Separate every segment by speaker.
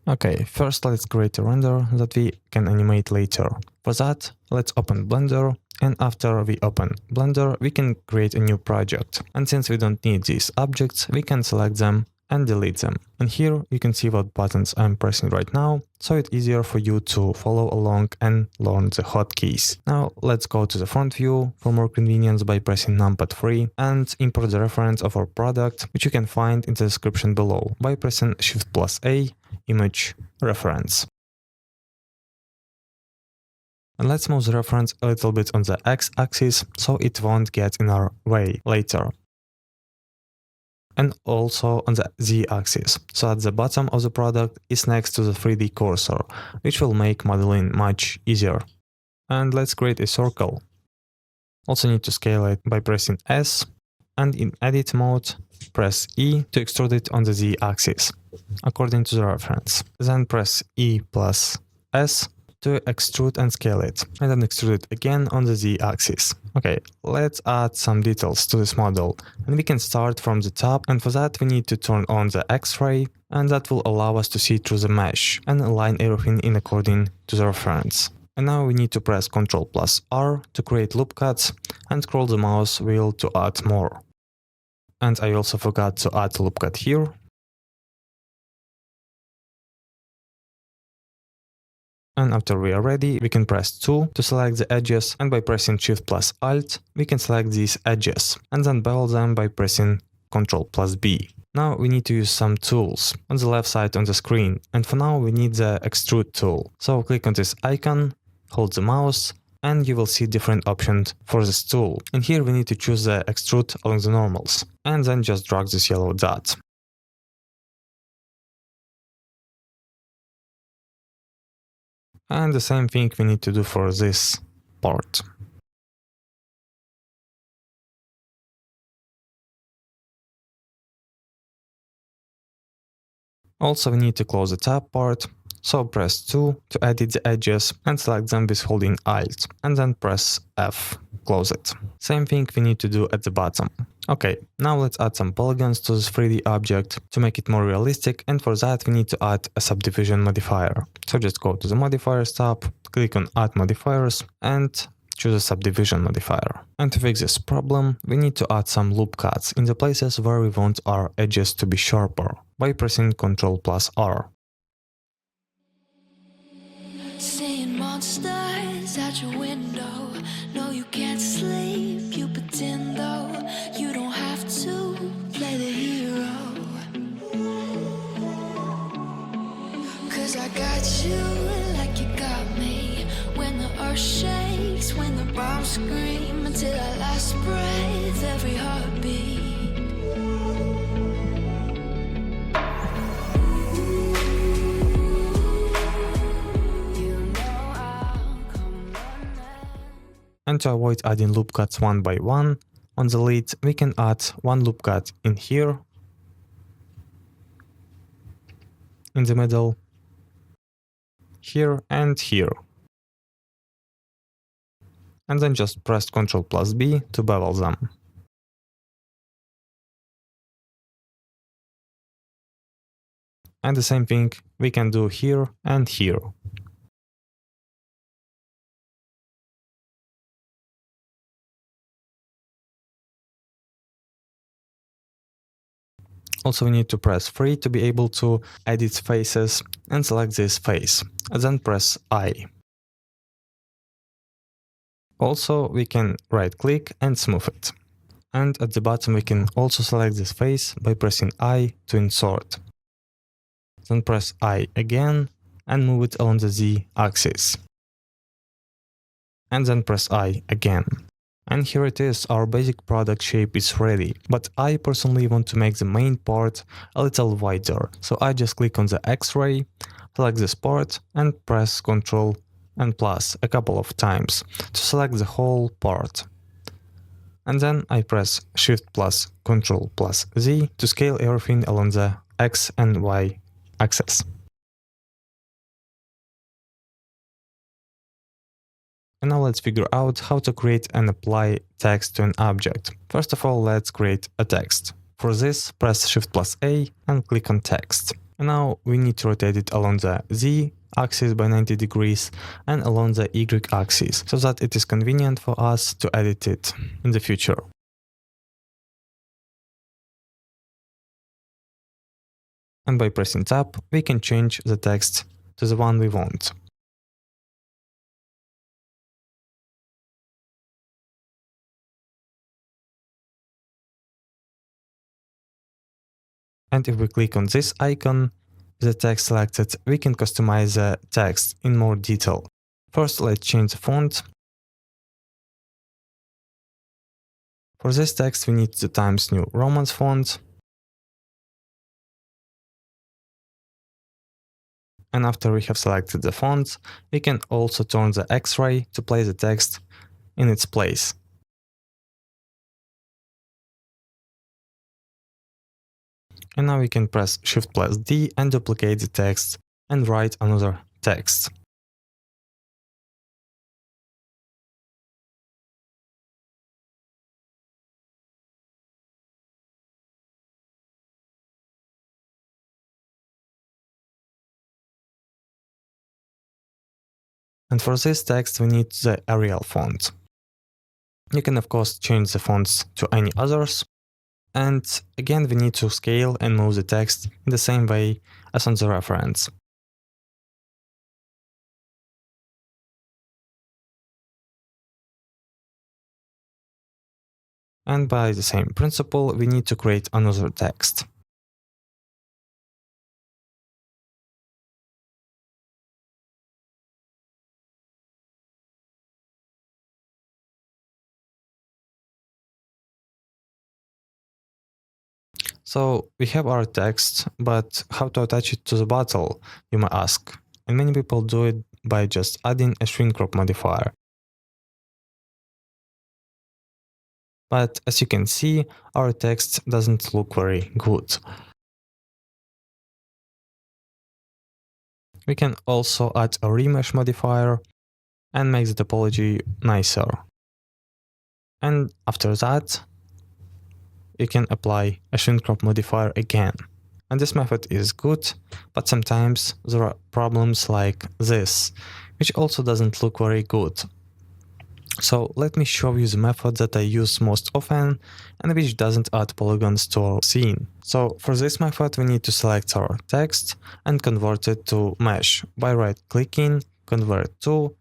Speaker 1: Okay, first let's create a render that we can animate later. For that, let's open Blender, and after we open Blender, we can create a new project. And since we don't need these objects, we can select them and delete them. And here you can see what buttons I'm pressing right now, so it's easier for you to follow along and learn the hotkeys. Now let's go to the front view for more convenience by pressing numpad 3 and import the reference of our product, which you can find in the description below by pressing Shift+A, image reference. And let's move the reference a little bit on the x-axis so it won't get in our way later. And also on the z-axis, so at the bottom of the product is next to the 3D cursor, which will make modeling much easier. And let's create a circle. Also need to scale it by pressing S, and in edit mode, press E to extrude it on the z-axis, according to the reference. Then press E plus S to extrude and scale it, and then extrude it again on the z-axis. Okay, let's add some details to this model, and we can start from the top, and for that we need to turn on the X-ray, and that will allow us to see through the mesh and align everything in according to the reference. And now we need to press Ctrl+R to create loop cuts and scroll the mouse wheel to add more. And I also forgot to add a loop cut here. And after we are ready, we can press 2 to select the edges, and by pressing Shift+Alt, we can select these edges, and then bevel them by pressing Ctrl+B. Now we need to use some tools on the left side on the screen, and for now we need the Extrude tool. So click on this icon, hold the mouse, and you will see different options for this tool. And here we need to choose the Extrude along the normals, and then just drag this yellow dot. And the same thing we need to do for this part. Also we need to close the top part, so press 2 to edit the edges and select them with holding Alt, and then press F, close it. Same thing we need to do at the bottom. Okay, now let's add some polygons to this 3D object to make it more realistic, and for that we need to add a subdivision modifier. So just go to the modifiers tab, click on Add Modifiers, and choose a subdivision modifier. And to fix this problem, we need to add some loop cuts in the places where we want our edges to be sharper by pressing Ctrl+R.
Speaker 2: Seeing monsters at your window. No, you can't sleep, you pretend though. You don't have to play the hero. 'Cause I got you like you got me. When the earth shakes, when the bombs scream, until our last breath, every heartbeat.
Speaker 1: And to avoid adding loop cuts one by one, on the lid we can add one loop cut in here, in the middle, here and here. And then just press Ctrl+B to bevel them. And the same thing we can do here and here. Also we need to press 3 to be able to edit faces and select this face, and then press I. Also we can right click and smooth it. And at the bottom we can also select this face by pressing I to insert. Then press I again and move it along the Z axis. And then press I again. And here it is, our basic product shape is ready, but I personally want to make the main part a little wider, so I just click on the X-ray, select this part and press Ctrl and plus a couple of times to select the whole part. And then I press Shift plus Ctrl plus Z to scale everything along the X and Y axis. And now let's figure out how to create and apply text to an object. First of all, let's create a text. For this, press Shift+A and click on Text. And now we need to rotate it along the Z axis by 90 degrees and along the Y axis, so that it is convenient for us to edit it in the future. And by pressing tab, we can change the text to the one we want. And if we click on this icon, the text selected, we can customize the text in more detail. First, let's change the font. For this text, we need the Times New Roman font. And after we have selected the font, we can also turn the X-ray to place the text in its place. And now we can press Shift+D and duplicate the text and write another text. And for this text we need the Arial font. You can of course change the fonts to any others. And again we need to scale and move the text in the same way as on the reference. And by the same principle we need to create another text. So we have our text, but how to attach it to the bottle, you may ask. And many people do it by just adding a shrink crop modifier. But as you can see, our text doesn't look very good. We can also add a remesh modifier and make the topology nicer. And after that, you can apply a shrink crop modifier again. And this method is good, but sometimes there are problems like this, which also doesn't look very good. So let me show you the method that I use most often and which doesn't add polygons to our scene. So for this method we need to select our text and convert it to mesh by right-clicking, convert to,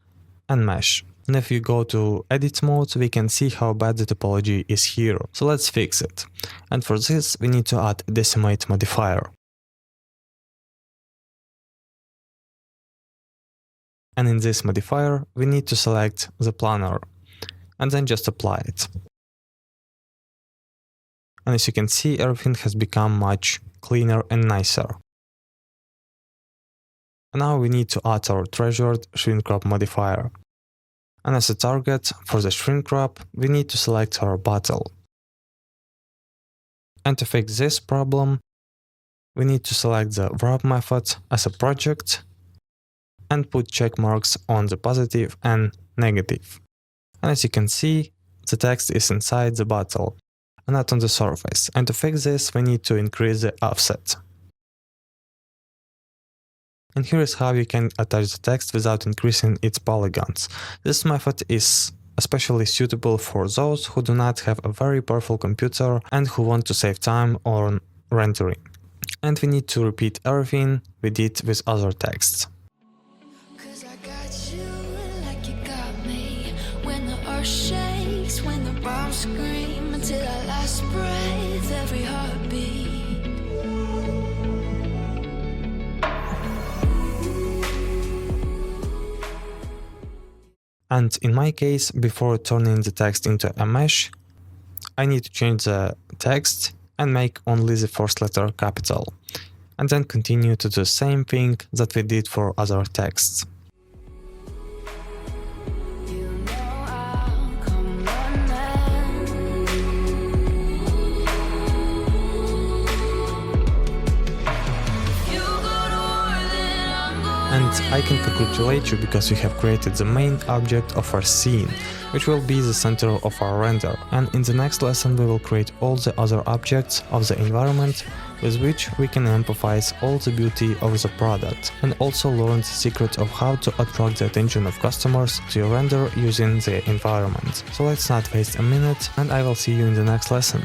Speaker 1: and mesh. And if you go to edit mode, we can see how bad the topology is here. So let's fix it. And for this, we need to add a decimate modifier. And in this modifier, we need to select the planar and then just apply it. And as you can see, everything has become much cleaner and nicer. And now we need to add our treasured shrink crop modifier. And as a target for the shrink crop, we need to select our bottle. And to fix this problem, we need to select the wrap method as a project and put check marks on the positive and negative. And as you can see, the text is inside the bottle and not on the surface. And to fix this, we need to increase the offset. And here is how you can attach the text without increasing its polygons. This method is especially suitable for those who do not have a very powerful computer and who want to save time on rendering. And we need to repeat everything we did with other texts.
Speaker 2: 'Cause I got you like you got me. When the earth shakes, when the bombs scream, until our last breath, every heartbeat.
Speaker 1: And in my case, before turning the text into a mesh, I need to change the text and make only the first letter capital, and then continue to do the same thing that we did for other texts.
Speaker 2: You know I'll come running. You go to war, then I'm going.
Speaker 1: And I can congratulate you because you have created the main object of our scene, which will be the center of our render. And in the next lesson we will create all the other objects of the environment with which we can emphasize all the beauty of the product and also learn the secret of how to attract the attention of customers to your render using the environment. So let's not waste a minute and I will see you in the next lesson.